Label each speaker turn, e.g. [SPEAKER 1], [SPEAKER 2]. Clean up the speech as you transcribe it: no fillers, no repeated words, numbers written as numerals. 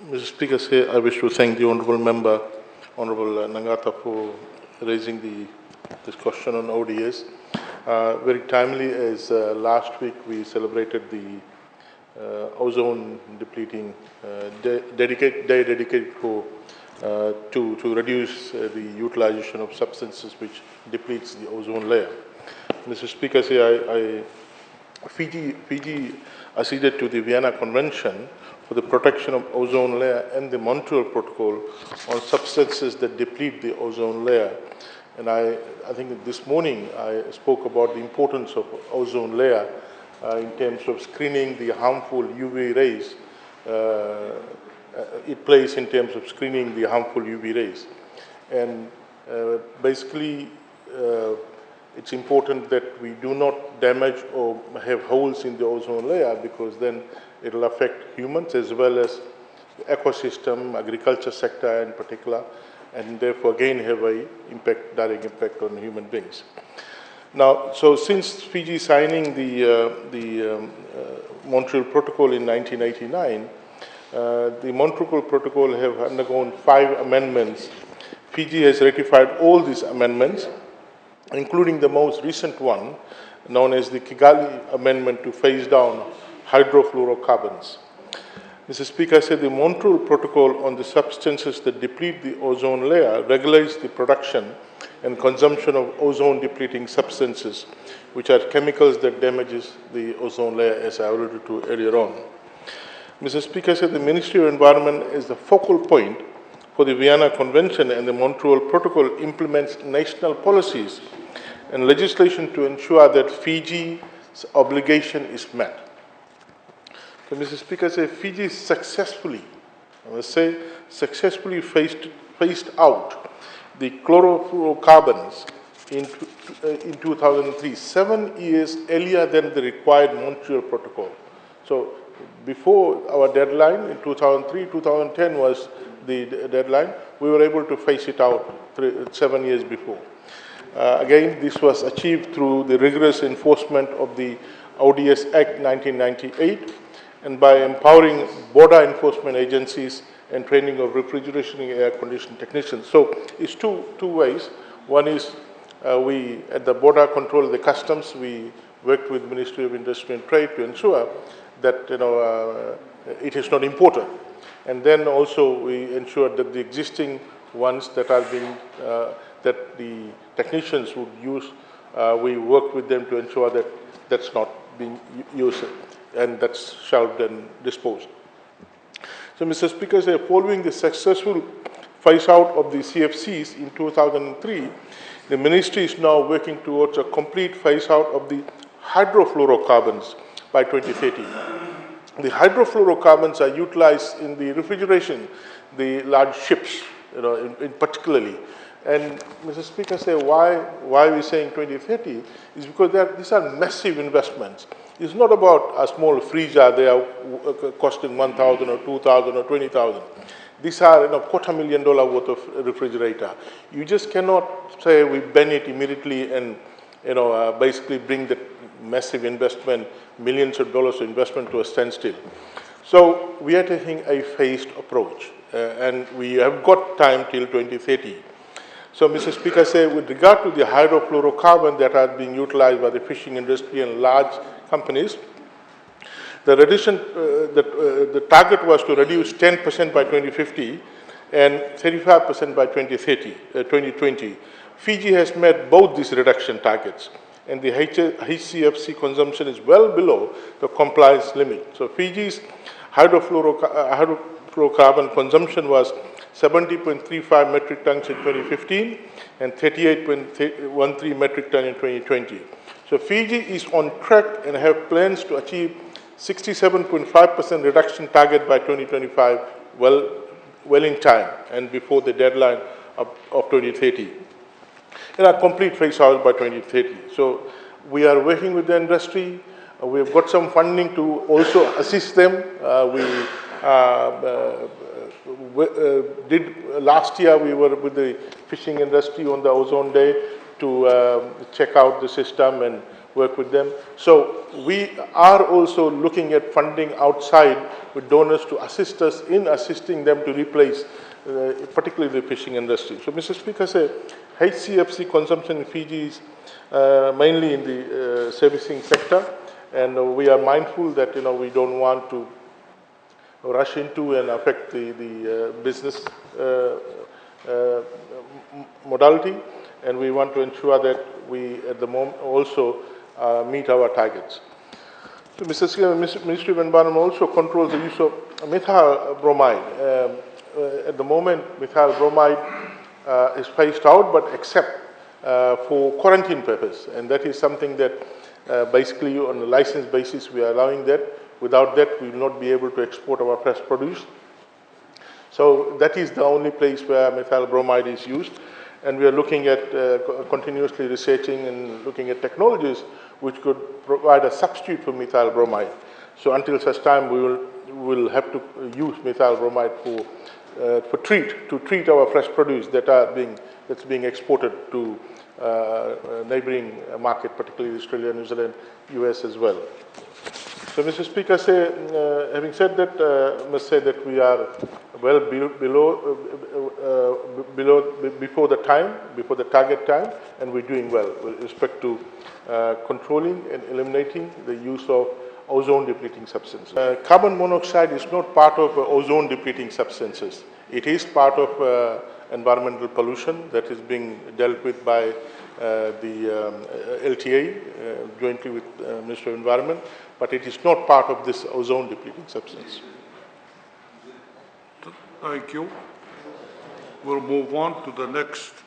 [SPEAKER 1] Mr. Speaker, I wish to thank the Honourable Member, Honourable Nangata, for raising this question on ODS. Very timely, as last week we celebrated the ozone depleting day dedicated to reduce the utilization of substances which depletes the ozone layer. Mr. Speaker, Fiji acceded to the Vienna Convention for the protection of ozone layer and the Montreal Protocol on substances that deplete the ozone layer. And I think this morning I spoke about the importance of ozone layer in terms of screening the harmful UV rays. It plays in terms of screening the harmful UV rays. And basically, it's important that we do not damage or have holes in the ozone layer, because then it will affect humans as well as the ecosystem, agriculture sector in particular, and therefore again have a direct impact on human beings. Now, so since Fiji signing the Montreal Protocol in 1989, the Montreal Protocol have undergone 5 amendments. Fiji has ratified all these amendments, including the most recent one, known as the Kigali Amendment to phase down hydrofluorocarbons. Mr. Speaker, the Montreal Protocol on the substances that deplete the ozone layer regulates the production and consumption of ozone-depleting substances, which are chemicals that damages the ozone layer, as I alluded to earlier on. Mr. Speaker, the Ministry of Environment is the focal point for the Vienna Convention, and the Montreal Protocol implements national policies and legislation to ensure that Fiji's obligation is met. So, Mr. Speaker, Fiji successfully, successfully phased out the chlorofluorocarbons in 2003, 7 years earlier than the required Montreal Protocol. So, before our deadline in 2003, 2010 was the deadline, we were able to phase it out 7 years before. Again, this was achieved through the rigorous enforcement of the ODS Act 1998 and by empowering border enforcement agencies and training of refrigeration and air conditioning technicians. So it's two ways. One is we, at the border control, the customs, we worked with Ministry of Industry and Trade to ensure that it is not imported. And then also we ensured that the existing ones that are being, that the technicians would use, we worked with them to ensure that that's not being used and that's shelved and disposed. So, Mr. Speaker, following the successful phase out of the CFCs in 2003, the Ministry is now working towards a complete phase out of the hydrofluorocarbons by 2030. The hydrofluorocarbons are utilized in the refrigeration, the large ships, in particularly. And Mr. Speaker, why are we saying 2030 is because these are massive investments. It's not about a small freezer, they are costing 1,000 or 2,000 or 20,000. These are $250,000 worth of refrigerator. You just cannot say we ban it immediately and basically bring the massive investment, millions of dollars of investment to a standstill. So we are taking a phased approach, and we have got time till 2030. So, Mr. Speaker, with regard to the hydrofluorocarbon that are being utilized by the fishing industry and large companies, the reduction, the target was to reduce 10% by 2050 and 35% by 2020. Fiji has met both these reduction targets, and the HCFC consumption is well below the compliance limit. So, Fiji's hydrofluorocarbon consumption was 70.35 metric tons in 2015 and 38.13 metric tons in 2020. So Fiji is on track and have plans to achieve 67.5% reduction target by 2025, well in time and before the deadline of 2030. And a complete phase out by 2030. So we are working with the industry. We have got some funding to also assist them. Last year we were with the fishing industry on the Ozone Day to check out the system, and work with them. So we are also looking at funding outside with donors to assist us in assisting them to replace particularly the fishing industry. So Mr. Speaker, HCFC consumption in Fiji is mainly in the servicing sector, and we are mindful that we don't want to rush into and affect the business modality, and we want to ensure that we at the moment also meet our targets. So Mr. Speaker, Ministry of Environment also controls the use of methyl bromide. At the moment, methyl bromide is phased out, but except for quarantine purpose, and that is something that basically on a license basis we are allowing that. Without that, we will not be able to export our fresh produce. So that is the only place where methyl bromide is used, and we are looking at continuously researching and looking at technologies which could provide a substitute for methyl bromide. So until such time, we will have to use methyl bromide to treat our fresh produce that's being exported to neighboring market, particularly Australia, New Zealand, US as well. So, Mr. Speaker, having said that, I must say that we are well before the target time, and we're doing well with respect to controlling and eliminating the use of ozone-depleting substances. Carbon monoxide is not part of ozone-depleting substances. It is part of environmental pollution that is being dealt with by the LTA jointly with Ministry of Environment, but it is not part of this ozone-depleting substance.
[SPEAKER 2] Thank you. We'll move on to the next